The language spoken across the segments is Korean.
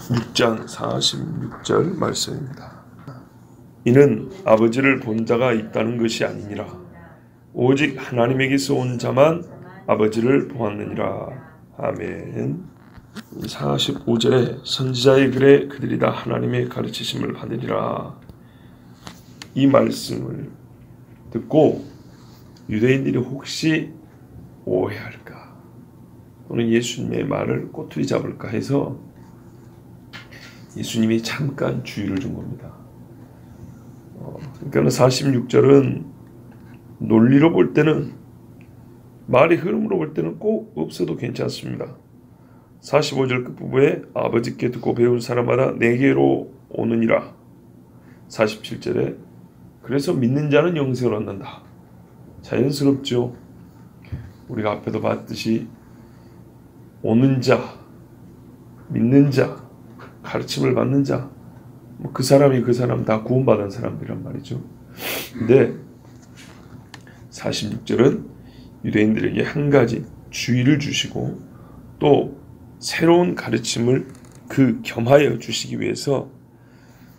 6장 46절 말씀입니다. 이는 아버지를 본 자가 있다는 것이 아니니라. 오직 하나님에게서 온 자만 아버지를 보았느니라. 아멘. 45절에 선지자의 글에 그들이 다 하나님의 가르치심을 받으리라. 이 말씀을 듣고 유대인들이 혹시 오해할까 또는 예수님의 말을 꼬투리 잡을까 해서 예수님이 잠깐 주의를 준 겁니다. 그러니까 46절은 논리로 볼 때는, 말의 흐름으로 볼 때는 꼭 없어도 괜찮습니다. 45절 끝부분에 아버지께 듣고 배운 사람마다 내게로 오느니라. 47절에 그래서 믿는 자는 영생을 얻는다. 자연스럽죠. 우리가 앞에도 봤듯이 오는 자, 믿는 자, 가르침을 받는 자, 그 사람이 그 사람 다 구원받은 사람들이란 말이죠. 근데 46절은 유대인들에게 한 가지 주의를 주시고 또 새로운 가르침을 그 겸하여 주시기 위해서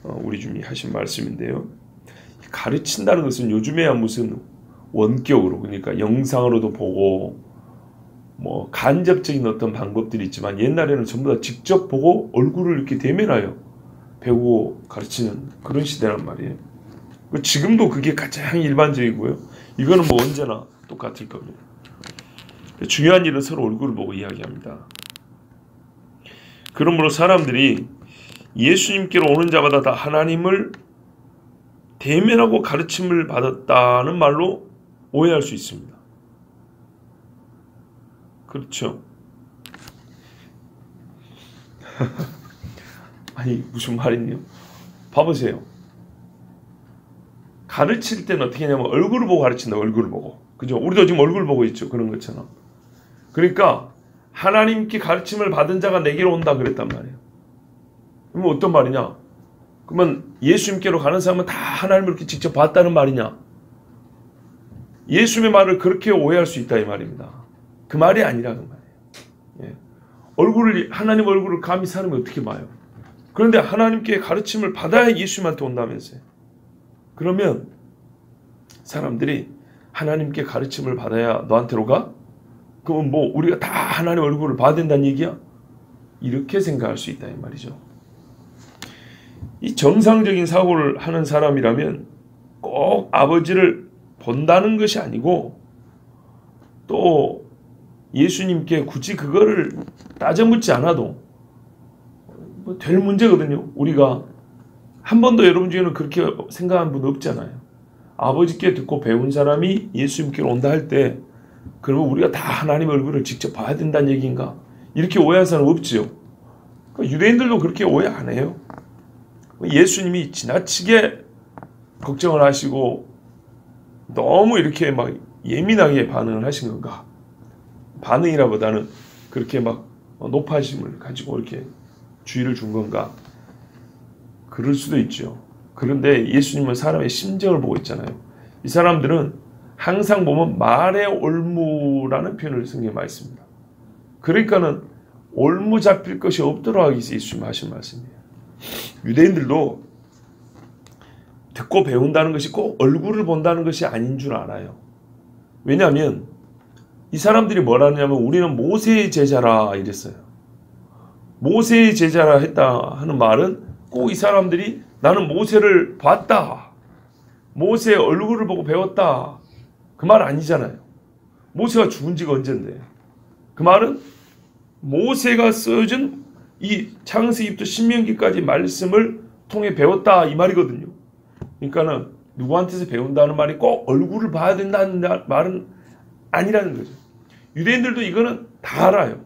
우리 주님이 하신 말씀인데요. 가르친다는 것은 요즘에야 무슨 원격으로, 그러니까 영상으로도 보고 뭐 간접적인 어떤 방법들이 있지만 옛날에는 전부 다 직접 보고 얼굴을 이렇게 대면하여 배우고 가르치는 그런 시대란 말이에요. 지금도 그게 가장 일반적이고요. 이거는 뭐 언제나 똑같을 겁니다. 중요한 일은 서로 얼굴을 보고 이야기합니다. 그러므로 사람들이 예수님께로 오는 자마다 다 하나님을 대면하고 가르침을 받았다는 말로 오해할 수 있습니다. 그렇죠? 아니 무슨 말이냐? 봐보세요. 가르칠 때는 어떻게 하냐면 얼굴을 보고 가르친다. 얼굴을 보고. 그죠? 우리도 지금 얼굴 보고 있죠. 그런 것처럼. 그러니까 하나님께 가르침을 받은 자가 내게로 온다 그랬단 말이에요. 그러면 어떤 말이냐? 그러면 예수님께로 가는 사람은 다 하나님을 이렇게 직접 봤다는 말이냐? 예수님의 말을 그렇게 오해할 수 있다 이 말입니다. 그 말이 아니라는 말이에요. 예. 하나님 얼굴을 감히 사람이 어떻게 봐요? 그런데 하나님께 가르침을 받아야 예수님한테 온다면서요. 그러면 사람들이 하나님께 가르침을 받아야 너한테로 가? 그럼 뭐 우리가 다 하나님 얼굴을 봐야 된다는 얘기야? 이렇게 생각할 수 있다 이 말이죠. 이 정상적인 사고를 하는 사람이라면 꼭 아버지를 본다는 것이 아니고 또 예수님께 굳이 그거를 따져묻지 않아도 뭐 될 문제거든요. 우리가 한 번도 여러분 중에는 그렇게 생각한 분 없잖아요. 아버지께 듣고 배운 사람이 예수님께로 온다 할 때 그러면 우리가 다 하나님 얼굴을 직접 봐야 된다는 얘기인가? 이렇게 오해한 사람 없지요. 유대인들도 그렇게 오해 안 해요. 예수님이 지나치게 걱정을 하시고 너무 이렇게 막 예민하게 반응을 하신 건가? 반응이라보다는 그렇게 막 높아심을 가지고 이렇게 주의를 준 건가? 그럴 수도 있죠. 그런데 예수님은 사람의 심정을 보고 있잖아요. 이 사람들은 항상 보면 말에 올무라는 표현을 성경에 많이 씁니다. 그러니까는 올무 잡힐 것이 없도록 하기 위해서 예수님이 하신 말씀이에요. 유대인들도 듣고 배운다는 것이 꼭 얼굴을 본다는 것이 아닌 줄 알아요. 왜냐하면 이 사람들이 뭐라냐면 우리는 모세의 제자라 이랬어요. 모세의 제자라 했다 하는 말은 꼭 이 사람들이 나는 모세를 봤다. 모세의 얼굴을 보고 배웠다. 그 말 아니잖아요. 모세가 죽은 지가 언젠데. 그 말은 모세가 써준 이 창세기부터 신명기까지 말씀을 통해 배웠다 이 말이거든요. 그러니까는 누구한테서 배운다는 말이 꼭 얼굴을 봐야 된다는 말은 아니라는 거죠. 유대인들도 이거는 다 알아요.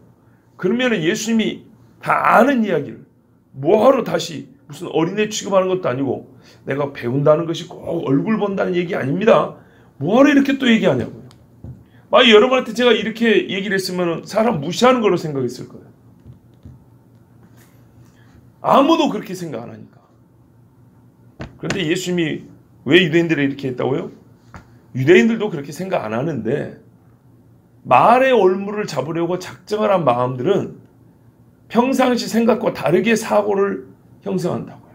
그러면은 예수님이 다 아는 이야기를 뭐하러 다시 무슨 어린애 취급하는 것도 아니고 내가 배운다는 것이 꼭 얼굴 본다는 얘기 아닙니다. 뭐하러 이렇게 또 얘기하냐고요. 만약 여러분한테 제가 이렇게 얘기를 했으면 사람 무시하는 걸로 생각했을 거예요. 아무도 그렇게 생각 안 하니까. 그런데 예수님이 왜 유대인들에 이렇게 했다고요? 유대인들도 그렇게 생각 안 하는데 말의 올무를 잡으려고 작정을 한 마음들은 평상시 생각과 다르게 사고를 형성한다고요.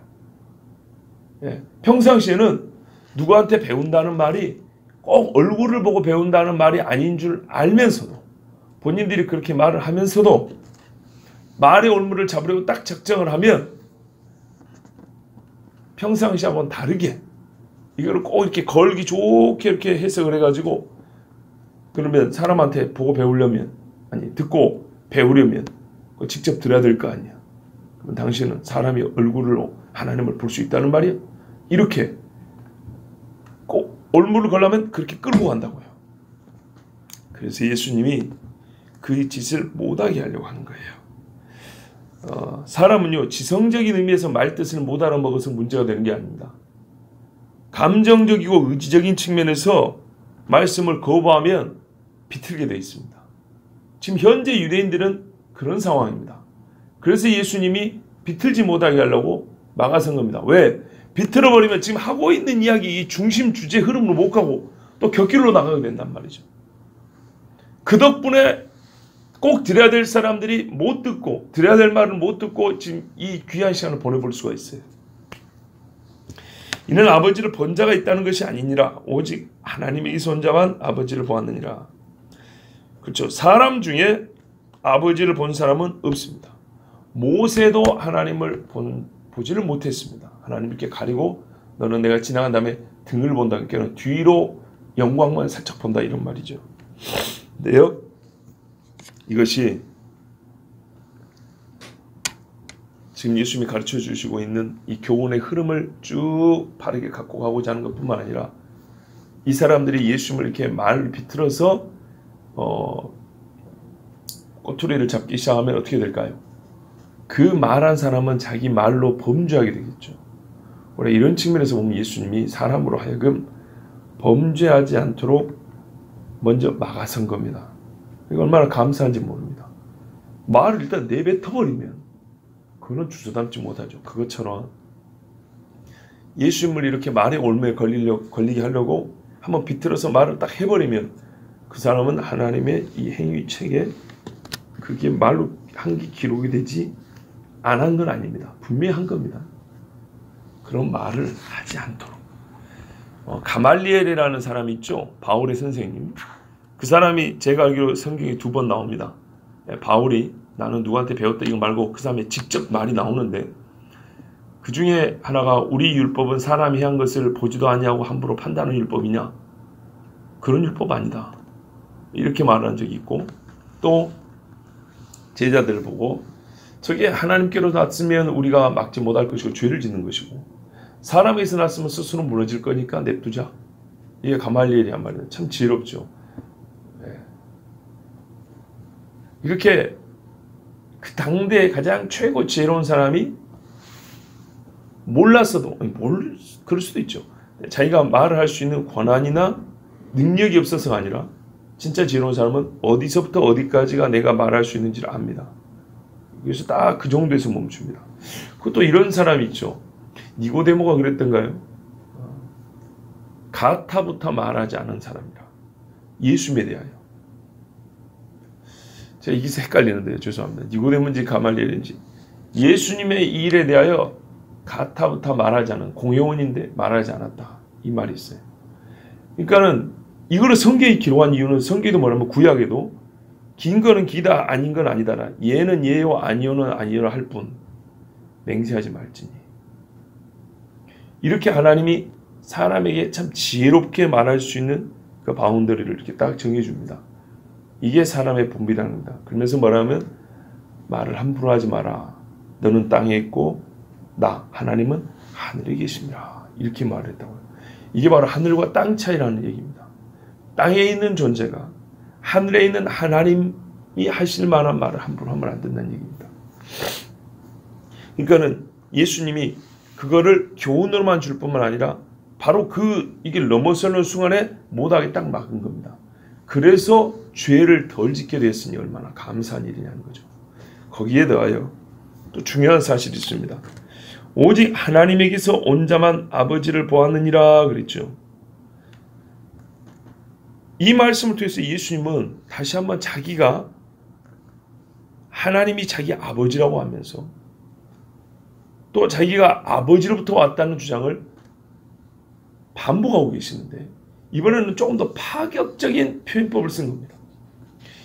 예, 평상시에는 누구한테 배운다는 말이 꼭 얼굴을 보고 배운다는 말이 아닌 줄 알면서도, 본인들이 그렇게 말을 하면서도 말의 올무를 잡으려고 딱 작정을 하면 평상시하고는 다르게 이거를 꼭 이렇게 걸기 좋게 이렇게 해석을 해가지고, 그러면 사람한테 보고 배우려면, 아니 듣고 배우려면 직접 들어야 될 거 아니야. 그럼 당신은 사람이 얼굴로 하나님을 볼 수 있다는 말이야. 이렇게 꼭 올무를 걸려면 그렇게 끌고 간다고요. 그래서 예수님이 그 짓을 못하게 하려고 하는 거예요. 사람은요, 지성적인 의미에서 말 뜻을 못 알아먹어서 문제가 되는 게 아닙니다. 감정적이고 의지적인 측면에서 말씀을 거부하면 비틀게 되어 있습니다. 지금 현재 유대인들은 그런 상황입니다. 그래서 예수님이 비틀지 못하게 하려고 막아선 겁니다. 왜? 비틀어버리면 지금 하고 있는 이야기 이 중심 주제 흐름으로 못 가고 또 곁길로 나가게 된단 말이죠. 그 덕분에 꼭 드려야 될 사람들이 못 듣고, 드려야 될 말을 못 듣고 지금 이 귀한 시간을 보내볼 수가 있어요. 이는 아버지를 본 자가 있다는 것이 아니니라. 오직 하나님의 손자만 아버지를 보았느니라. 그렇죠. 사람 중에 아버지를 본 사람은 없습니다. 모세도 하나님을 보지를 못했습니다. 하나님 이렇게 가리고 너는 내가 지나간 다음에 등을 본다. 그러니까 뒤로 영광만 살짝 본다, 이런 말이죠. 근데요, 이것이 지금 예수님이 가르쳐 주시고 있는 이 교훈의 흐름을 쭉 바르게 갖고 가고자 하는 것뿐만 아니라, 이 사람들이 예수님을 이렇게 말을 비틀어서 꼬투리를 잡기 시작하면 어떻게 될까요? 그 말한 사람은 자기 말로 범죄하게 되겠죠. 원래 이런 측면에서 보면 예수님이 사람으로 하여금 범죄하지 않도록 먼저 막아선 겁니다. 이거 얼마나 감사한지 모릅니다. 말을 일단 내뱉어버리면 그거는 주저 담지 못하죠. 그것처럼 예수님을 이렇게 말의 올무에 걸리게 하려고 한번 비틀어서 말을 딱 해버리면 그 사람은 하나님의 이 행위책에 그게 말로 한 게 기록이 되지 안 한 건 아닙니다. 분명히 한 겁니다. 그런 말을 하지 않도록. 가말리엘이라는 사람이 있죠. 바울의 선생님. 그 사람이 제가 알기로 성경에 2번 나옵니다. 바울이 나는 누구한테 배웠다 이거 말고 그 사람의 직접 말이 나오는데, 그 중에 하나가 우리 율법은 사람이 한 것을 보지도 아니하고 함부로 판단하는 율법이냐? 그런 율법 아니다. 이렇게 말한 적이 있고, 또 제자들을 보고 저게 하나님께로 났으면 우리가 막지 못할 것이고 죄를 짓는 것이고, 사람에게서 났으면 스스로 무너질 거니까 냅두자. 이게 가말리엘이란 말이에요. 참 지혜롭죠. 이렇게 그 당대의 가장 최고 지혜로운 사람이 몰랐어도, 그럴 수도 있죠. 자기가 말을 할 수 있는 권한이나 능력이 없어서가 아니라 진짜 지혜로운 사람은 어디서부터 어디까지가 내가 말할 수 있는지를 압니다. 그래서 딱 그 정도에서 멈춥니다. 그것도 이런 사람이 있죠. 니고데모가 그랬던가요? 가타부터 말하지 않은 사람이라. 예수님에 대하여. 제가 이게 헷갈리는데요. 죄송합니다. 니고데모인지 가말리엘인지. 예수님의 이 일에 대하여 가타부터 말하지 않은, 공회원인데 말하지 않았다. 이 말이 있어요. 그러니까는 이거를 성경에 기록한 이유는, 성경에도 뭐냐면 구약에도 긴 거는 기다 아닌 건 아니다라. 예는 예요 아니요는 아니요라 할 뿐 맹세하지 말지니. 이렇게 하나님이 사람에게 참 지혜롭게 말할 수 있는 그 바운더리를 이렇게 딱 정해줍니다. 이게 사람의 본비라는 겁니다. 그러면서 뭐라면 말을 함부로 하지 마라. 너는 땅에 있고 나 하나님은 하늘에 계십니다. 이렇게 말했다고요. 이게 바로 하늘과 땅 차이라는 얘기입니다. 땅에 있는 존재가 하늘에 있는 하나님이 하실 만한 말을 함부로 하면 안 된다는 얘기입니다. 그러니까는 예수님이 그거를 교훈으로만 줄 뿐만 아니라 바로 이게 넘어서는 순간에 못하게 딱 막은 겁니다. 그래서 죄를 덜 짓게 됐으니 얼마나 감사한 일이냐는 거죠. 거기에 더하여 또 중요한 사실이 있습니다. 오직 하나님에게서 온 자만 아버지를 보았느니라 그랬죠. 이 말씀을 통해서 예수님은 다시 한번 자기가 하나님이 자기 아버지라고 하면서 또 자기가 아버지로부터 왔다는 주장을 반복하고 계시는데 이번에는 조금 더 파격적인 표현법을 쓴 겁니다.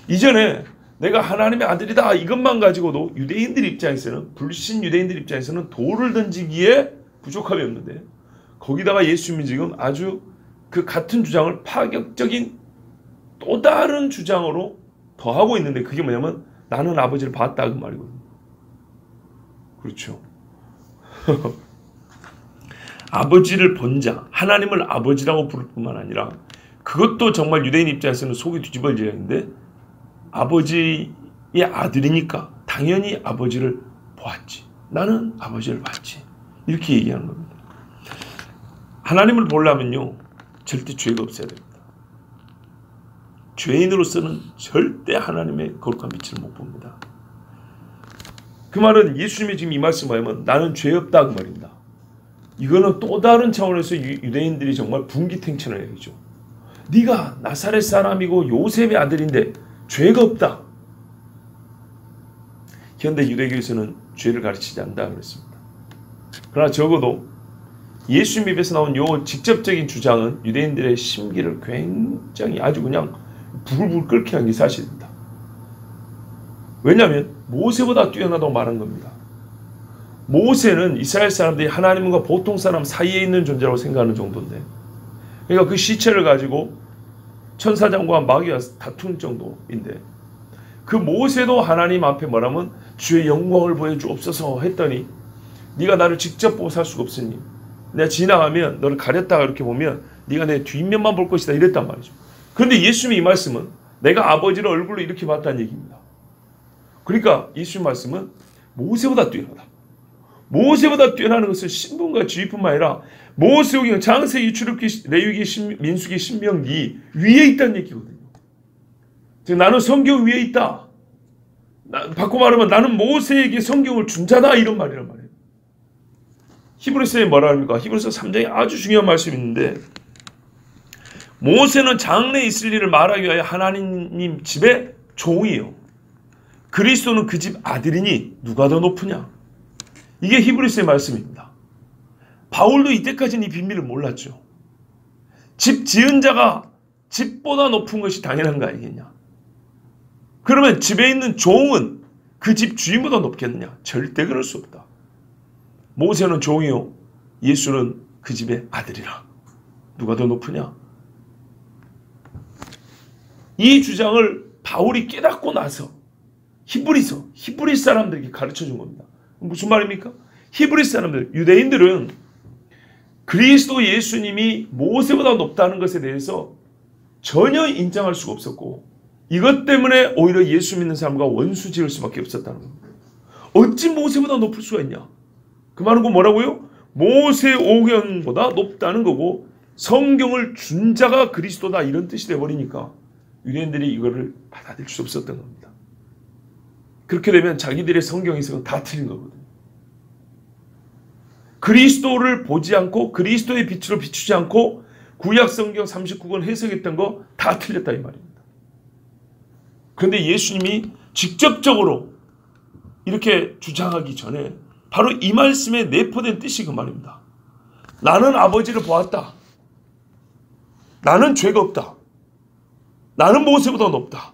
이전에 내가 하나님의 아들이다 이것만 가지고도 유대인들 입장에서는 불신 유대인들 입장에서는 돌을 던지기에 부족함이 없는데 거기다가 예수님이 지금 아주 그 같은 주장을 파격적인 또 다른 주장으로 더하고 있는데 그게 뭐냐면 나는 아버지를 봤다 그 말이거든요. 그렇죠. 아버지를 본 자, 하나님을 아버지라고 부를 뿐만 아니라 그것도 정말 유대인 입장에서는 속이 뒤집어지는데 아버지의 아들이니까 당연히 아버지를 보았지. 나는 아버지를 봤지. 이렇게 얘기하는 겁니다. 하나님을 보려면요 절대 죄가 없어야 됩니다. 죄인으로서는 절대 하나님의 거룩한 빛을 못 봅니다. 그 말은 예수님이 지금 이 말씀을 하면 나는 죄 없다 그 말입니다. 이거는 또 다른 차원에서 유대인들이 정말 분기탱천을 얘기죠. 네가 나사렛 사람이고 요셉의 아들인데 죄가 없다. 현대 유대교에서는 죄를 가르치지 않는다 그랬습니다. 그러나 적어도 예수님 입에서 나온 요 직접적인 주장은 유대인들의 심기를 굉장히 아주 그냥 부글부글 끓게 한 게 사실입니다. 왜냐하면 모세보다 뛰어나다고 말한 겁니다. 모세는 이스라엘 사람들이 하나님과 보통 사람 사이에 있는 존재라고 생각하는 정도인데 그러니까 그 시체를 가지고 천사장과 마귀가 다툰 정도인데 그 모세도 하나님 앞에 뭐라면 주의 영광을 보여주옵소서 했더니 네가 나를 직접 보고 살 수가 없으니 내가 지나가면 너를 가렸다가 이렇게 보면 네가 내 뒷면만 볼 것이다 이랬단 말이죠. 그런데 예수님의 이 말씀은 내가 아버지를 얼굴로 이렇게 봤다는 얘기입니다. 그러니까 예수님 말씀은 모세보다 뛰어나다. 모세보다 뛰어나는 것은 신분과 지위뿐만 아니라 모세오경, 장세기, 출애굽기, 레위기, 민수기, 신명기 위에 있다는 얘기거든요. 즉 나는 성경 위에 있다. 바꿔 말하면 나는 모세에게 성경을 준 자다 이런 말이란 말이에요. 히브리서에 뭐라 합니까? 히브리서 3장에 아주 중요한 말씀이 있는데 모세는 장래에 있을 일을 말하기 위하여 하나님 집의 종이에요. 그리스도는 그 집 아들이니 누가 더 높으냐? 이게 히브리서의 말씀입니다. 바울도 이때까지는 이 비밀을 몰랐죠. 집 지은 자가 집보다 높은 것이 당연한 거 아니겠냐? 그러면 집에 있는 종은 그 집 주인보다 높겠느냐? 절대 그럴 수 없다. 모세는 종이요 예수는 그 집의 아들이라. 누가 더 높으냐? 이 주장을 바울이 깨닫고 나서 히브리 사람들에게 가르쳐 준 겁니다. 무슨 말입니까? 히브리 사람들, 유대인들은 그리스도 예수님이 모세보다 높다는 것에 대해서 전혀 인정할 수가 없었고 이것 때문에 오히려 예수 믿는 사람과 원수 지을 수밖에 없었다는 겁니다. 어찌 모세보다 높을 수가 있냐? 그 말은 뭐라고요? 모세 오경보다 높다는 거고 성경을 준 자가 그리스도다 이런 뜻이 돼버리니까 유대인들이 이거를 받아들일 수 없었던 겁니다. 그렇게 되면 자기들의 성경 해석은 다 틀린 거거든요. 그리스도를 보지 않고 그리스도의 빛으로 비추지 않고 구약 성경 39권 해석했던 거 다 틀렸다 이 말입니다. 그런데 예수님이 직접적으로 이렇게 주장하기 전에 바로 이 말씀에 내포된 뜻이 그 말입니다. 나는 아버지를 보았다. 나는 죄가 없다. 나는 모세보다 높다.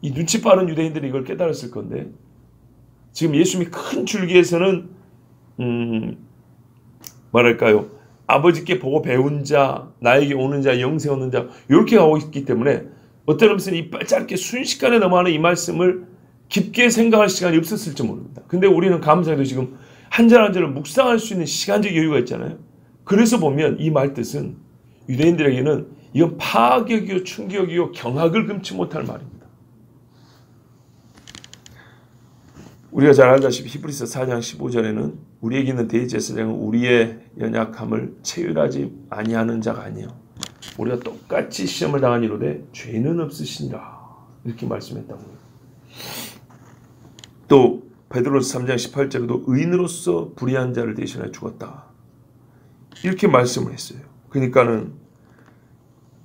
이 눈치 빠른 유대인들이 이걸 깨달았을 건데 지금 예수님이 큰 줄기에서는 뭐랄까요? 아버지께 보고 배운 자, 나에게 오는 자, 영생 얻는 자 이렇게 가고 있기 때문에 어떤 의미에서는 이 짧게 순식간에 넘어가는 이 말씀을 깊게 생각할 시간이 없었을지 모릅니다. 근데 우리는 감사해도 지금 한 절 한 절을 묵상할 수 있는 시간적 여유가 있잖아요. 그래서 보면 이 말 뜻은 유대인들에게는 이건 파격이요 충격이요 경악을 금치 못할 말입니다. 우리가 잘 알다시피 히브리서 4장 15절에는 우리에게 있는 대제사장은 우리의 연약함을 체휼하지 아니하는 자가 아니요 우리가 똑같이 시험을 당한 이로되 죄는 없으시니라 이렇게 말씀했다고요. 또 베드로서 3장 18절에도 의인으로서 불의한 자를 대신하여 죽었다 이렇게 말씀을 했어요. 그러니까는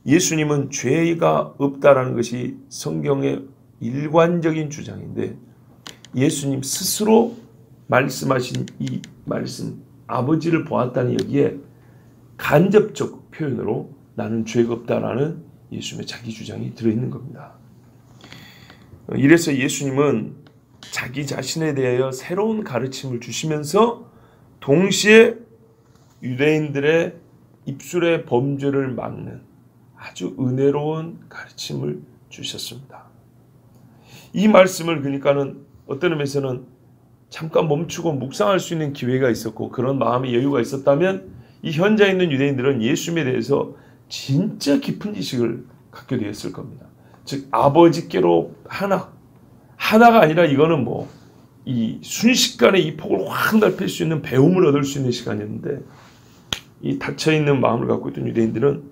예수님은 죄가 없다라는 것이 성경의 일관적인 주장인데 예수님 스스로 말씀하신 이 말씀 아버지를 보았다는 여기에 간접적 표현으로 나는 죄가 없다라는 예수님의 자기 주장이 들어있는 겁니다. 이래서 예수님은 자기 자신에 대하여 새로운 가르침을 주시면서 동시에 유대인들의 입술의 범죄를 막는 아주 은혜로운 가르침을 주셨습니다. 이 말씀을 그러니까는 어떤 의미에서는 잠깐 멈추고 묵상할 수 있는 기회가 있었고 그런 마음의 여유가 있었다면 이 현장에 있는 유대인들은 예수님에 대해서 진짜 깊은 지식을 갖게 되었을 겁니다. 즉 아버지께로 하나가 아니라 이거는 뭐 이 순식간에 이 폭을 확 넓힐 수 있는 배움을 얻을 수 있는 시간이었는데 이 닫혀있는 마음을 갖고 있던 유대인들은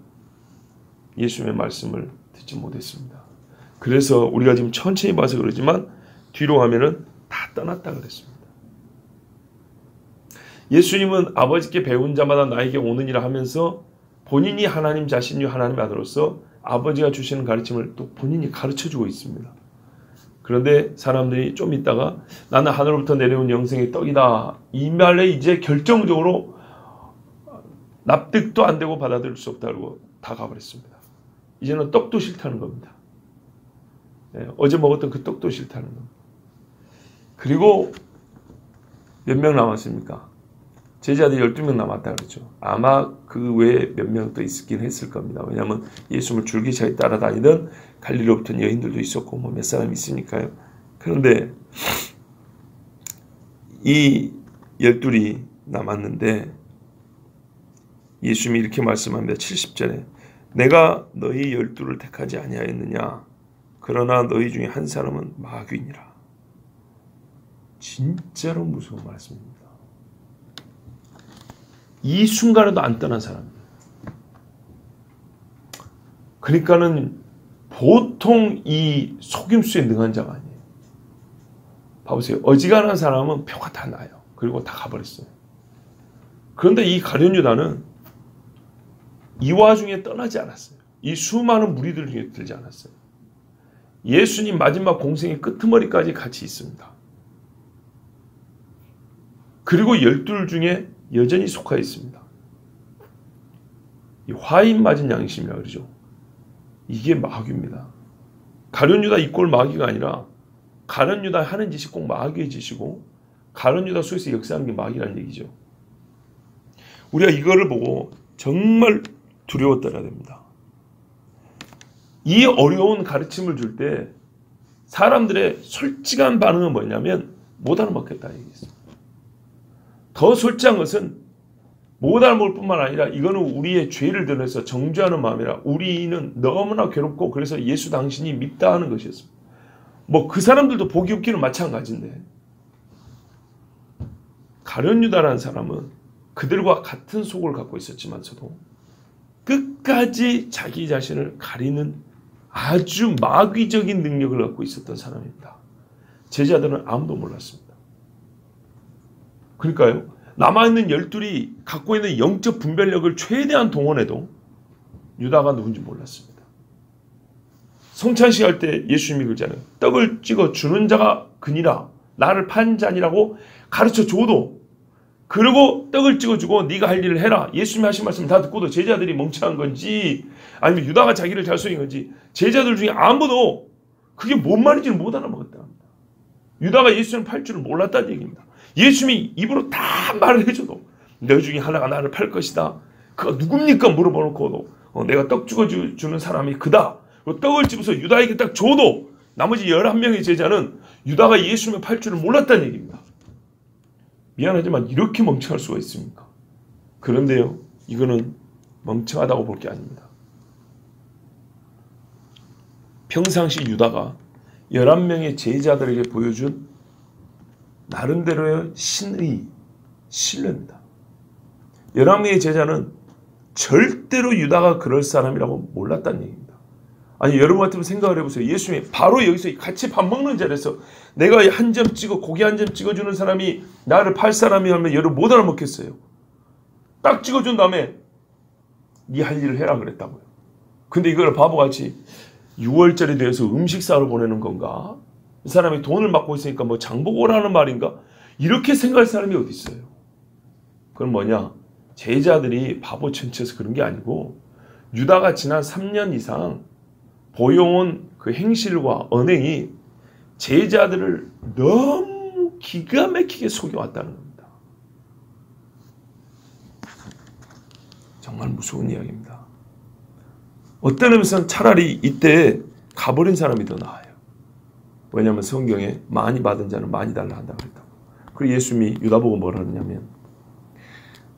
예수님의 말씀을 듣지 못했습니다. 그래서 우리가 지금 천천히 봐서 그러지만 뒤로 가면은 다 떠났다 그랬습니다. 예수님은 아버지께 배운 자마다 나에게 오느니라 하면서 본인이 하나님 자신이 하나님의 아들로서 아버지가 주시는 가르침을 또 본인이 가르쳐주고 있습니다. 그런데 사람들이 좀 있다가 나는 하늘로부터 내려온 영생의 떡이다. 이 말에 이제 결정적으로 납득도 안 되고 받아들일 수 없다고 다 가버렸습니다. 이제는 떡도 싫다는 겁니다. 어제 먹었던 그 떡도 싫다는 겁니다. 그리고 몇 명 남았습니까? 제자들이 12명 남았다 그랬죠. 아마 그 외에 몇 명 더 있긴 했을 겁니다. 왜냐하면 예수님을 줄기차게 따라다니던 갈릴리로부터 여인들도 있었고 뭐 몇 사람 있으니까요. 그런데 이 12이 남았는데 예수님이 이렇게 말씀합니다. 70절에 내가 너희 12를 택하지 아니하였느냐 그러나 너희 중에 한 사람은 마귀니라. 진짜로 무서운 말씀입니다. 이 순간에도 안 떠난 사람입니다. 그러니까는 보통 이 속임수에 능한 자가 아니에요. 봐보세요. 어지간한 사람은 표가 다 나요. 그리고 다 가버렸어요. 그런데 이 가룟 유다는 이 와중에 떠나지 않았어요. 이 수많은 무리들 중에 들지 않았어요. 예수님 마지막 공생의 끄트머리까지 같이 있습니다. 그리고 12 중에 여전히 속하 있습니다. 이 화인 맞은 양심이라 그러죠. 이게 마귀입니다. 가룟 유다 이꼴 마귀가 아니라 가룟 유다 하는 짓이 꼭 마귀의 짓이고 가룟 유다 속에서 역사하는 게 마귀라는 얘기죠. 우리가 이거를 보고 정말 두려웠더라 됩니다. 이 어려운 가르침을 줄 때 사람들의 솔직한 반응은 뭐냐면 못 알아먹겠다는 얘기였습니다. 더 솔직한 것은 못 알아먹을 뿐만 아니라 이거는 우리의 죄를 드러내서 정죄하는 마음이라 우리는 너무나 괴롭고 그래서 예수 당신이 밉다 하는 것이었습니다. 뭐 그 사람들도 복이 없기는 마찬가지인데 가룟 유다라는 사람은 그들과 같은 속을 갖고 있었지만서도 끝까지 자기 자신을 가리는 아주 마귀적인 능력을 갖고 있었던 사람입니다. 제자들은 아무도 몰랐습니다. 그러니까요. 남아있는 12이 갖고 있는 영적 분별력을 최대한 동원해도 유다가 누군지 몰랐습니다. 성찬식 할 때 예수님이 그러잖아요. 떡을 찍어 주는 자가 그니라 나를 판 자니라고 가르쳐 줘도 그리고 떡을 찍어주고 네가 할 일을 해라. 예수님이 하신 말씀을 다 듣고도 제자들이 멍청한 건지 아니면 유다가 자기를 잘 속인 건지 제자들 중에 아무도 그게 뭔 말인지를 못 알아먹었다 합니다. 유다가 예수님을 팔 줄을 몰랐다는 얘기입니다. 예수님이 입으로 다 말을 해줘도 너 중에 하나가 나를 팔 것이다. 그가 누굽니까 물어보놓고도 내가 떡 찍어주는 사람이 그다. 그리고 떡을 집어서 유다에게 딱 줘도 나머지 11명의 제자는 유다가 예수님을 팔 줄을 몰랐다는 얘기입니다. 미안하지만 이렇게 멍청할 수가 있습니까? 그런데요. 이거는 멍청하다고 볼 게 아닙니다. 평상시 유다가 11명의 제자들에게 보여준 나름대로의 신의, 신뢰입니다. 11명의 제자는 절대로 유다가 그럴 사람이라고 몰랐다는 얘기입니다. 아니 여러분 같으면 생각을 해보세요. 예수님이 바로 여기서 같이 밥 먹는 자리에서 내가 한 점 찍어 고기 한 점 찍어주는 사람이 나를 팔 사람이 하면 여러분 못 알아먹겠어요. 딱 찍어준 다음에 네 할 일을 해라 그랬다고요. 근데 이걸 바보같이 6월절이 되어서 음식 사러 보내는 건가? 이 사람이 돈을 받고 있으니까 뭐 장보고 오라는 말인가? 이렇게 생각할 사람이 어디 있어요? 그건 뭐냐? 제자들이 바보 천치여서 그런 게 아니고 유다가 지난 3년 이상 보여온 그 행실과 언행이 제자들을 너무 기가 막히게 속여왔다는 겁니다. 정말 무서운 이야기입니다. 어떤 의미에서는 차라리 이때 가버린 사람이 더 나아요. 왜냐하면 성경에 많이 받은 자는 많이 달라 한다고 그랬다고. 그리고 예수님이 유다 보고 뭐라 그러냐면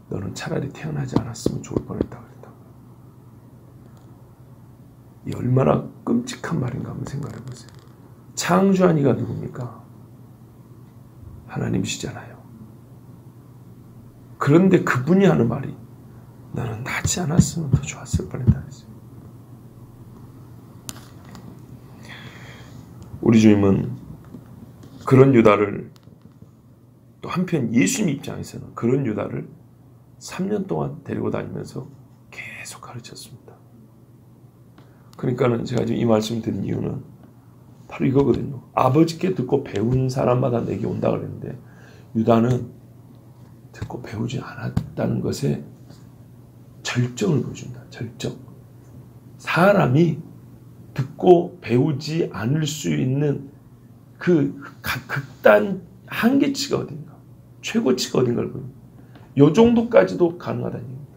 너는 차라리 태어나지 않았으면 좋을 뻔했다고 그랬다고. 이 얼마나 끔찍한 말인가 한번 생각해 보세요. 창조한 이가 누굽니까? 하나님이시잖아요. 그런데 그분이 하는 말이 너는 낳지 않았으면 더 좋았을 뻔했다 그랬어요. 우리 주님은 그런 유다를 또 한편 예수님 입장에서는 그런 유다를 3년 동안 데리고 다니면서 계속 가르쳤습니다. 그러니까는 제가 지금 이 말씀을 드린 이유는 바로 이거거든요. 아버지께 듣고 배운 사람마다 내게 온다 그랬는데 유다는 듣고 배우지 않았다는 것에 절정을 보여준다. 절정. 사람이 듣고 배우지 않을 수 있는 그 극단 한계치가 어딘가, 최고치가 어딘가를 보입니다. 이 정도까지도 가능하다는 얘기입니다.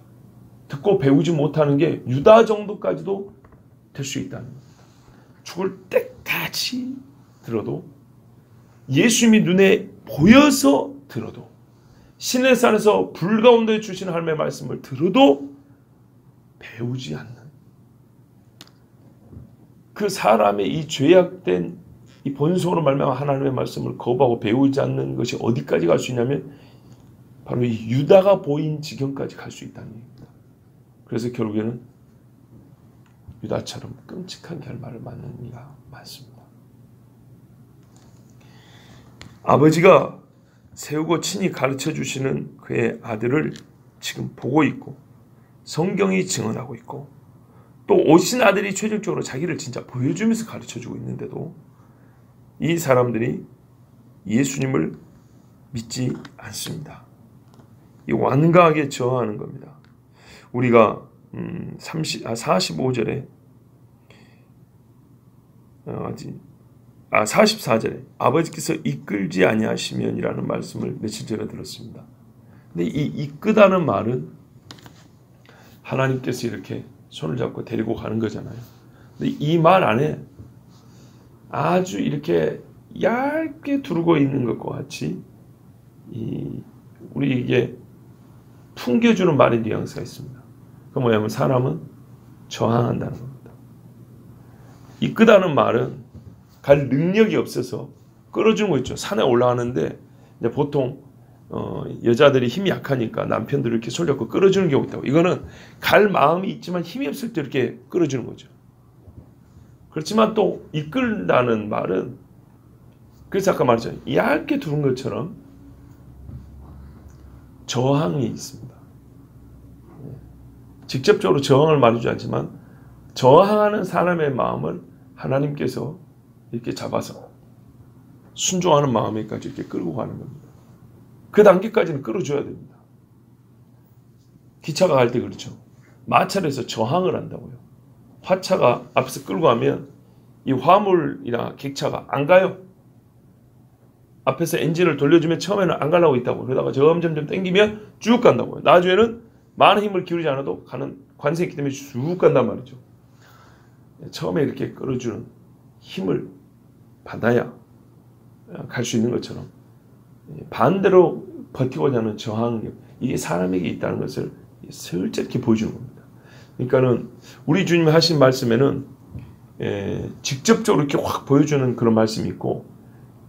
듣고 배우지 못하는 게 유다 정도까지도 될 수 있다는 겁니다. 죽을 때까지 들어도, 예수님이 눈에 보여서 들어도, 신의 산에서 불 가운데 주신 하나님의 말씀을 들어도 배우지 않는 그 사람의 이 죄악된 이 본성으로 말미암아 하나님의 말씀을 거부하고 배우지 않는 것이 어디까지 갈 수 있냐면 바로 이 유다가 보인 지경까지 갈 수 있다는 얘기입니다. 그래서 결국에는 유다처럼 끔찍한 결말을 맞는 이가 많습니다. 아버지가 세우고 친히 가르쳐 주시는 그의 아들을 지금 보고 있고 성경이 증언하고 있고 또 오신 아들이 최종적으로 자기를 진짜 보여주면서 가르쳐주고 있는데도 이 사람들이 예수님을 믿지 않습니다. 이 완강하게 저항하는 겁니다. 우리가 45절에 44절에 아버지께서 이끌지 아니하시면이라는 말씀을 며칠 전에 들었습니다. 근데 이 이끄다는 말은 하나님께서 이렇게 손을 잡고 데리고 가는 거잖아요. 근데 이 말 안에 아주 이렇게 얇게 두르고 있는 것과 같이 우리에게 풍겨주는 말의 뉘앙스가 있습니다. 그 뭐냐면 사람은 저항한다는 겁니다. 이끄다는 말은 갈 능력이 없어서 끌어주는 거 있죠. 산에 올라가는데 이제 보통 여자들이 힘이 약하니까 남편들을 이렇게 손잡고 끌어주는 경우가 있다고. 이거는 갈 마음이 있지만 힘이 없을 때 이렇게 끌어주는 거죠. 그렇지만 또 이끌다는 말은 그래서 아까 말했잖아요. 얇게 두른 것처럼 저항이 있습니다. 직접적으로 저항을 말해주지 않지만 저항하는 사람의 마음을 하나님께서 이렇게 잡아서 순종하는 마음에까지 이렇게 끌고 가는 겁니다. 그 단계까지는 끌어줘야 됩니다. 기차가 갈 때 그렇죠. 마찰에서 저항을 한다고요. 화차가 앞에서 끌고 가면 이 화물이나 객차가 안 가요. 앞에서 엔진을 돌려주면 처음에는 안 가려고 있다고. 그러다가 점점 당기면 쭉 간다고요. 나중에는 많은 힘을 기울이지 않아도 가는 관성이 있기 때문에 쭉 간단 말이죠. 처음에 이렇게 끌어주는 힘을 받아야 갈 수 있는 것처럼 반대로 버티고자 하는 저항력, 이게 사람에게 있다는 것을 슬쩍 이렇게 보여주는 겁니다. 그러니까는 우리 주님이 하신 말씀에는 직접적으로 이렇게 확 보여주는 그런 말씀이 있고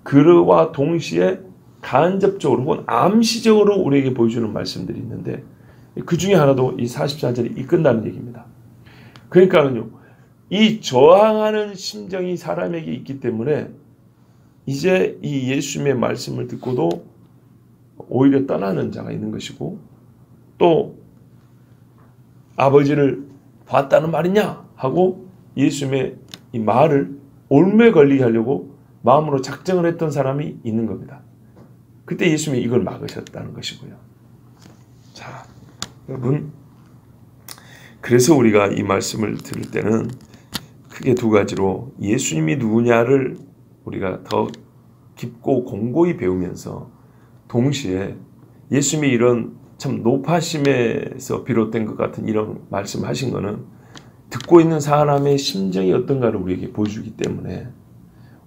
그와 동시에 간접적으로 혹은 암시적으로 우리에게 보여주는 말씀들이 있는데 그 중에 하나도 이 44절이 이끈다는 얘기입니다. 그러니까는요, 이 저항하는 심정이 사람에게 있기 때문에 이제 이 예수님의 말씀을 듣고도 오히려 떠나는 자가 있는 것이고 또 아버지를 봤다는 말이냐 하고 예수님의 이 말을 올매 걸리게 하려고 마음으로 작정을 했던 사람이 있는 겁니다. 그때 예수님이 이걸 막으셨다는 것이고요. 자, 여러분, 그래서 우리가 이 말씀을 들을 때는 크게 두 가지로 예수님이 누구냐를 우리가 더 깊고 공고히 배우면서 동시에 예수님이 이런 참 높아심에서 비롯된 것 같은 이런 말씀하신 거는 듣고 있는 사람의 심정이 어떤가를 우리에게 보여주기 때문에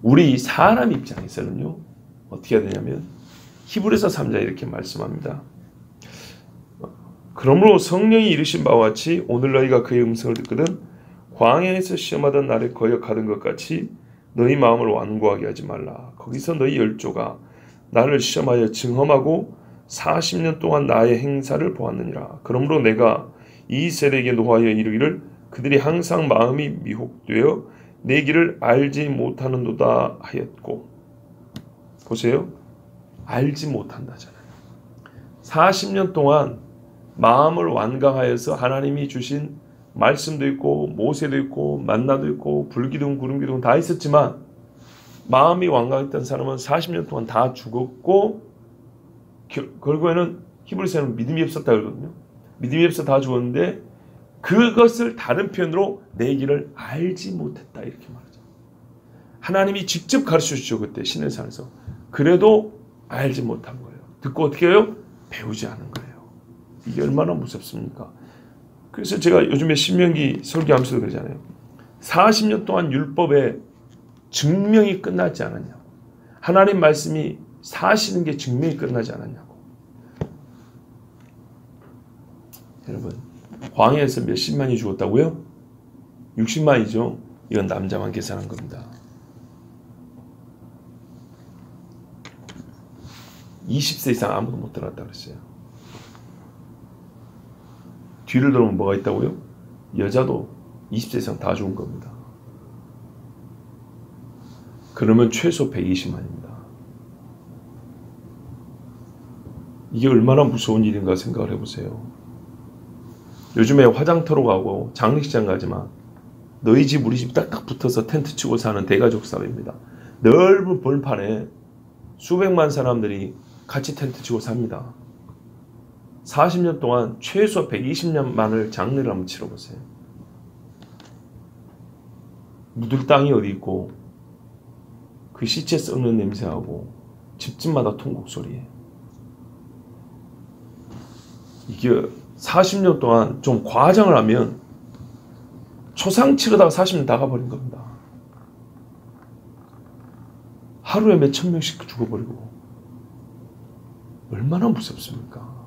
우리 사람 입장에서는요 어떻게 해야 되냐면 히브리서 3장에 이렇게 말씀합니다. 그러므로 성령이 이르신 바와 같이 오늘 너희가 그의 음성을 듣거든 광야에서 시험하던 날에 거역하던 것 같이 너희 마음을 완고하게 하지 말라. 거기서 너희 열조가 나를 시험하여 증험하고 40년 동안 나의 행사를 보았느니라. 그러므로 내가 이 세대에게 노하여 이르기를 그들이 항상 마음이 미혹되어 내 길을 알지 못하는도다 하였고. 보세요. 알지 못한다잖아요. 40년 동안 마음을 완강하여서 하나님이 주신 말씀도 있고 모세도 있고 만나도 있고 불기둥 구름기둥 다 있었지만 마음이 완강했던 사람은 40년 동안 다 죽었고 결국에는 히브리서는 믿음이 없었다 그러거든요. 믿음이 없어 다 죽었는데 그것을 다른 표현으로 내 길을 알지 못했다 이렇게 말하죠. 하나님이 직접 가르쳐 주죠. 그때 신의 산에서. 그래도 알지 못한 거예요. 듣고 어떻게 해요? 배우지 않은 거예요. 이게 얼마나 무섭습니까? 그래서 제가 요즘에 신명기 설교하면서도 그러잖아요. 40년 동안 율법의 증명이 끝나지 않았냐고. 하나님 말씀이 사시는 게 증명이 끝나지 않았냐고. 여러분, 광야에서 몇십만이 죽었다고요? 60만이죠. 이건 남자만 계산한 겁니다. 20세 이상 아무도 못 들어갔다 그랬어요. 뒤를 돌면 뭐가 있다고요? 여자도 20세 이상 다 죽은 겁니다. 그러면 최소 120만입니다. 이게 얼마나 무서운 일인가 생각을 해보세요. 요즘에 화장터로 가고 장례식장 가지만 너희 집 우리 집 딱딱 붙어서 텐트 치고 사는 대가족 사회입니다. 넓은 벌판에 수백만 사람들이 같이 텐트 치고 삽니다. 40년 동안 최소 120년만을 장례를 한번 치러보세요. 묻을 땅이 어디 있고 그 시체 썩는 냄새하고 집집마다 통곡 소리에 이게 40년 동안 좀 과장을 하면 초상 치르다가 40년 다 가버린 겁니다. 하루에 몇천 명씩 죽어버리고 얼마나 무섭습니까?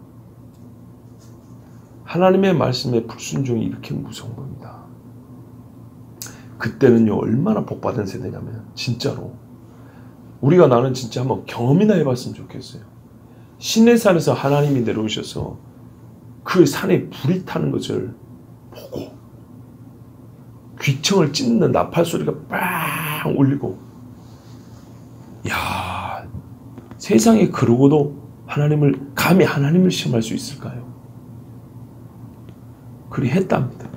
하나님의 말씀에 불순종이 이렇게 무서운 겁니다. 그때는요 얼마나 복받은 세대냐면 진짜로 우리가 나는 진짜 한번 경험이나 해봤으면 좋겠어요. 시내산에서 하나님이 내려오셔서 그 산에 불이 타는 것을 보고 귀청을 찢는 나팔 소리가 빵 울리고 야 세상에 그러고도 감히 하나님을 시험할 수 있을까요? 그리 했답니다.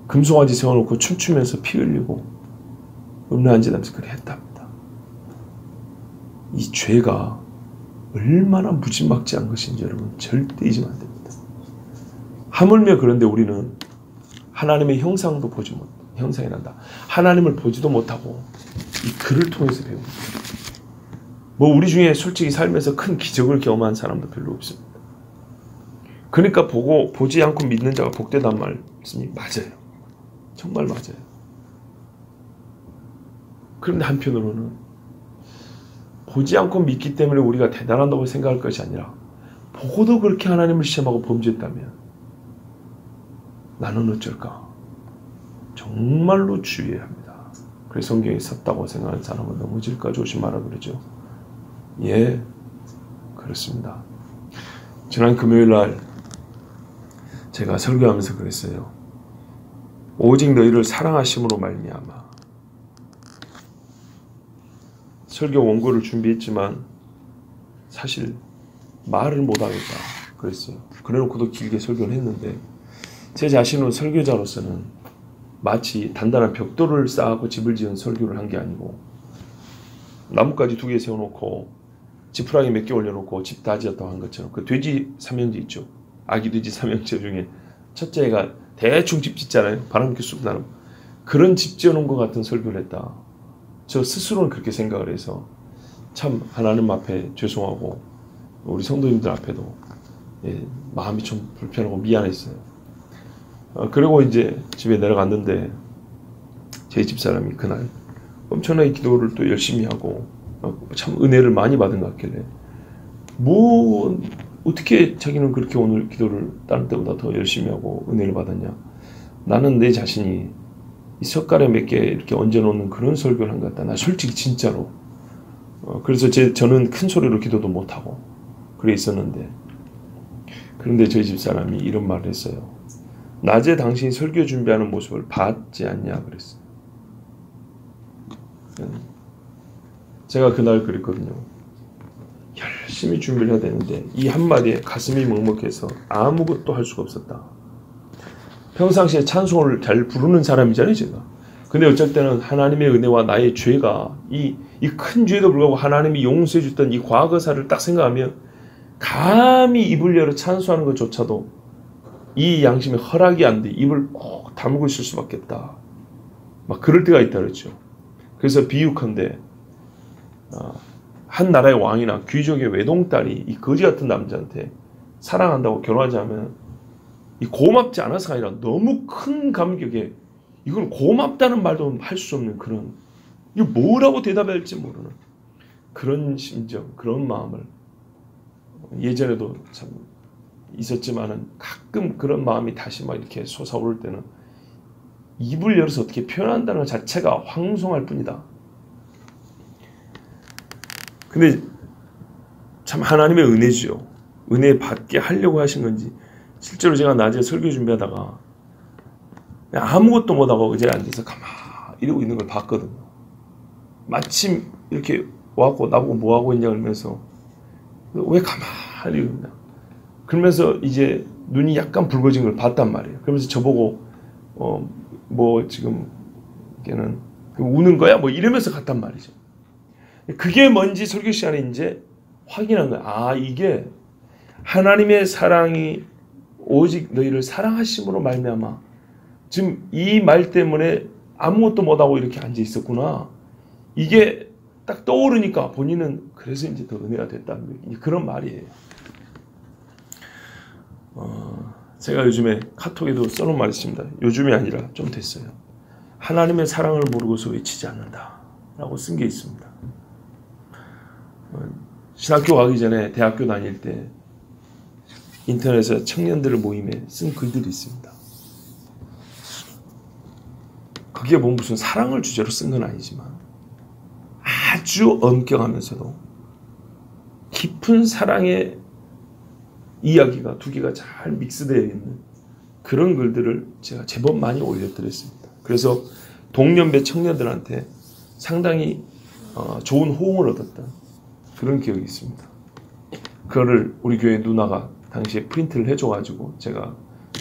금송아지 세워놓고 춤추면서 피 흘리고 음란한 짓 하면서 그리 했답니다. 이 죄가 얼마나 무지막지한 것인지 여러분 절대 잊으면 안 됩니다. 하물며 그런데 우리는 하나님의 형상도 보지 못, 형상이란다. 하나님을 보지도 못하고 이 글을 통해서 배웁니다. 뭐 우리 중에 솔직히 살면서 큰 기적을 경험한 사람도 별로 없습니다. 그러니까 보지 않고 믿는 자가 복되단 말씀이 맞아요. 정말 맞아요. 그런데 한편으로는 보지 않고 믿기 때문에 우리가 대단하다고 생각할 것이 아니라 보고도 그렇게 하나님을 시험하고 범죄했다면 나는 어쩔까? 정말로 주의해야 합니다. 그래서 성경에 섰다고 생각하는 사람은 넘어질까 조심하라 그러죠. 예, 그렇습니다. 지난 금요일날 제가 설교하면서 그랬어요. 오직 너희를 사랑하심으로 말미암아. 설교 원고를 준비했지만 사실 말을 못하겠다 그랬어요. 그래놓고도 길게 설교를 했는데 제 자신은 설교자로서는 마치 단단한 벽돌을 쌓고 집을 지은 설교를 한 게 아니고 나뭇가지 2개 세워놓고 지푸라기 몇 개 올려놓고 집 다 지었다고 한 것처럼 그 돼지 삼형제 있죠. 아기 돼지 삼형제 중에 첫째가 대충 집 짓잖아요. 바람 이렇게 쑥 나는 그런 집 지어놓은 것 같은 설교를 했다. 저 스스로는 그렇게 생각을 해서 참 하나님 앞에 죄송하고 우리 성도님들 앞에도 마음이 좀 불편하고 미안했어요. 그리고 이제 집에 내려갔는데 제 집사람이 그날 엄청나게 기도를 또 열심히 하고 참 은혜를 많이 받은 것 같길래 뭐 어떻게 자기는 그렇게 오늘 기도를 다른 때보다 더 열심히 하고 은혜를 받았냐. 나는 내 자신이 이 젓가락 몇 개 이렇게 얹어놓는 그런 설교를 한 것 같다. 나 솔직히 진짜로. 그래서 저는 큰 소리로 기도도 못하고 그래 있었는데 그런데 저희 집사람이 이런 말을 했어요. 낮에 당신이 설교 준비하는 모습을 봤지 않냐 그랬어요. 제가 그날 그랬거든요. 열심히 준비를 해야 되는데 이 한마디에 가슴이 먹먹해서 아무것도 할 수가 없었다. 평상시에 찬송을 잘 부르는 사람이잖아요 제가. 근데 어쩔 때는 하나님의 은혜와 나의 죄가 이 큰 죄도 불구하고 하나님이 용서해 줬던 이 과거사를 딱 생각하면 감히 입을 열어 찬송하는 것조차도 이 양심에 허락이 안 돼. 입을 꼭 다물고 있을 수밖에 없다. 막 그럴 때가 있다 그랬죠. 그래서 비유컨대 한 나라의 왕이나 귀족의 외동딸이 이 거지 같은 남자한테 사랑한다고 결혼하지 않으면 이 고맙지 않아서가 아니라 너무 큰 감격에 이건 고맙다는 말도 할 수 없는 그런 이거 뭐라고 대답해야 할지 모르는 그런 심정, 그런 마음을 예전에도 참 있었지만은 가끔 그런 마음이 다시 막 이렇게 솟아오를 때는 입을 열어서 어떻게 표현한다는 것 자체가 황송할 뿐이다. 근데 참 하나님의 은혜죠. 은혜 받게 하려고 하신 건지 실제로 제가 낮에 설교 준비하다가 아무것도 못하고 의자에 앉아서 가만히 이러고 있는 걸 봤거든요. 마침 이렇게 와갖고 나보고 뭐하고 있냐 그러면서 왜 가만히 이러냐. 그러면서 이제 눈이 약간 붉어진 걸 봤단 말이에요. 그러면서 저보고 뭐 지금 걔는 우는 거야? 뭐 이러면서 갔단 말이죠. 그게 뭔지 설교 시간에 이제 확인한 거야. 아 이게 하나님의 사랑이 오직 너희를 사랑하심으로 말미암아 지금 이 말 때문에 아무것도 못하고 이렇게 앉아 있었구나. 이게 딱 떠오르니까 본인은 그래서 이제 더 은혜가 됐다는 거예요. 그런 말이에요. 제가 요즘에 카톡에도 써놓은 말이 있습니다. 요즘이 아니라 좀 됐어요. 하나님의 사랑을 모르고서 외치지 않는다 라고 쓴 게 있습니다. 신학교 가기 전에 대학교 다닐 때 인터넷에 청년들 모임에 쓴 글들이 있습니다. 그게 뭐 무슨 사랑을 주제로 쓴 건 아니지만 아주 엄격하면서도 깊은 사랑의 이야기가 두 개가 잘 믹스되어 있는 그런 글들을 제가 제법 많이 올려드렸습니다. 그래서 동년배 청년들한테 상당히 좋은 호응을 얻었던 그런 기억이 있습니다. 그거를 우리 교회 누나가 당시에 프린트를 해줘가지고 제가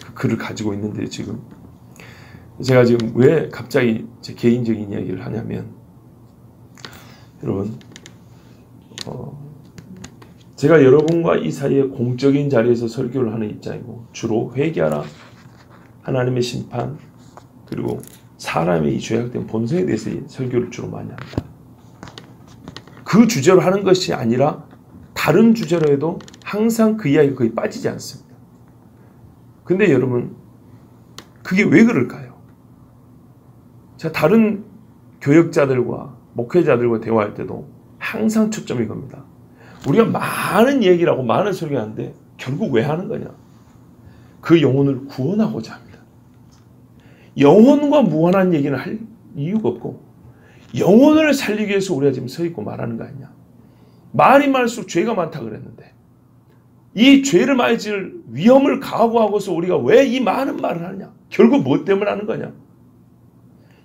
그 글을 가지고 있는데 지금 제가 지금 왜 갑자기 제 개인적인 이야기를 하냐면 여러분 제가 여러분과 이 사이에 공적인 자리에서 설교를 하는 입장이고 주로 회개하라, 하나님의 심판, 그리고 사람의 이 죄악된 본성에 대해서 설교를 주로 많이 합니다. 그 주제로 하는 것이 아니라 다른 주제로 해도 항상 그 이야기가 거의 빠지지 않습니다. 근데 여러분 그게 왜 그럴까요? 제가 다른 교역자들과 목회자들과 대화할 때도 항상 초점이 겁니다. 우리가 많은 얘기를 하고 많은 설교를 하는데 결국 왜 하는 거냐? 그 영혼을 구원하고자 합니다. 영혼과 무관한 얘기는 할 이유가 없고 영혼을 살리기 위해서 우리가 지금 서 있고 말하는 거 아니냐? 말이 많을수록 죄가 많다 그랬는데 이 죄를 많이 지을 위험을 각오하고서 우리가 왜 이 많은 말을 하느냐? 결국 뭐 때문에 하는 거냐?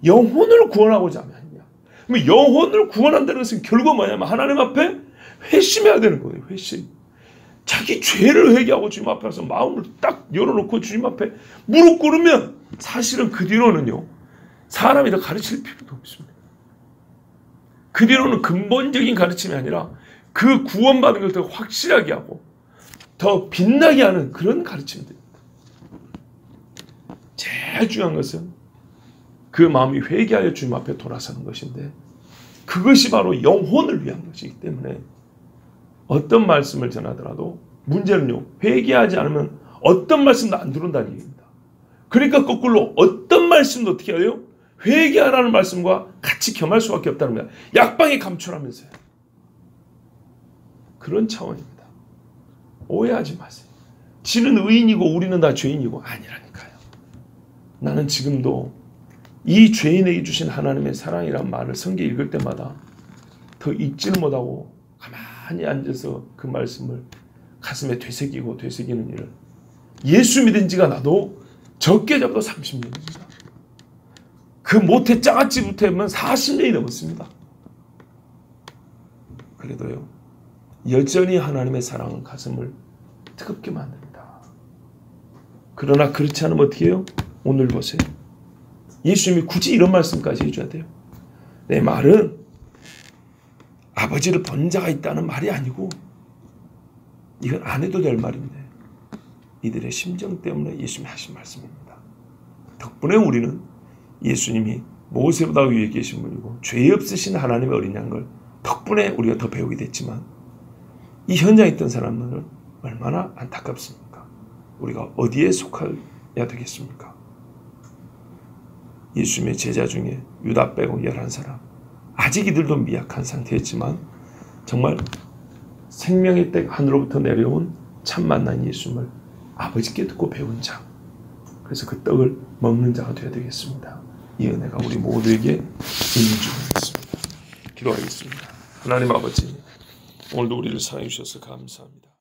영혼을 구원하고자 하면 아니냐? 그럼 영혼을 구원한다는 것은 결국 뭐냐면 하나님 앞에 회심해야 되는 거예요. 회심. 자기 죄를 회개하고 주님 앞에 와서 마음을 딱 열어놓고 주님 앞에 무릎 꿇으면 사실은 그 뒤로는요. 사람이 더 가르칠 필요도 없습니다. 그 뒤로는 근본적인 가르침이 아니라 그 구원받은 걸 더 확실하게 하고 더 빛나게 하는 그런 가르침이 됩니다. 제일 중요한 것은 그 마음이 회개하여 주님 앞에 돌아서는 것인데 그것이 바로 영혼을 위한 것이기 때문에 어떤 말씀을 전하더라도 문제는요, 회개하지 않으면 어떤 말씀도 안 들어온다는 얘기입니다. 그러니까 거꾸로 어떤 말씀도 어떻게 해요? 회개하라는 말씀과 같이 겸할 수밖에 없다는 거야. 약방에 감출하면서요. 그런 차원입니다. 오해하지 마세요. 지는 의인이고 우리는 다 죄인이고 아니라니까요. 나는 지금도 이 죄인에게 주신 하나님의 사랑이란 말을 성경 읽을 때마다 더 읽지를 못하고 가만히 앉아서 그 말씀을 가슴에 되새기고 되새기는 일을 예수 믿은 지가 나도 적게 잡아도 30년입니다. 그 못해 장아찌부터 하면 40년이 넘었습니다. 그래도요, 여전히 하나님의 사랑은 가슴을 뜨겁게 만듭니다. 그러나 그렇지 않으면 어떻게 해요? 오늘 보세요. 예수님이 굳이 이런 말씀까지 해줘야 돼요. 내 말은 아버지를 본 자가 있다는 말이 아니고 이건 안 해도 될 말인데 이들의 심정 때문에 예수님이 하신 말씀입니다. 덕분에 우리는 예수님이 모세보다 위에 계신 분이고 죄 없으신 하나님의 어린 양 걸 덕분에 우리가 더 배우게 됐지만 이 현장에 있던 사람들은 얼마나 안타깝습니까? 우리가 어디에 속해야 되겠습니까? 예수님의 제자 중에 유다 빼고 11사람 아직 이들도 미약한 상태였지만 정말 생명의 떡 하늘로부터 내려온 참 만난 예수님을 아버지께 듣고 배운 자, 그래서 그 떡을 먹는 자가 되어야 되겠습니다. 이 은혜가 우리 모두에게 있는 줄 믿습니다. 기도하겠습니다. 하나님 아버지, 오늘도 우리를 사랑해 주셔서 감사합니다.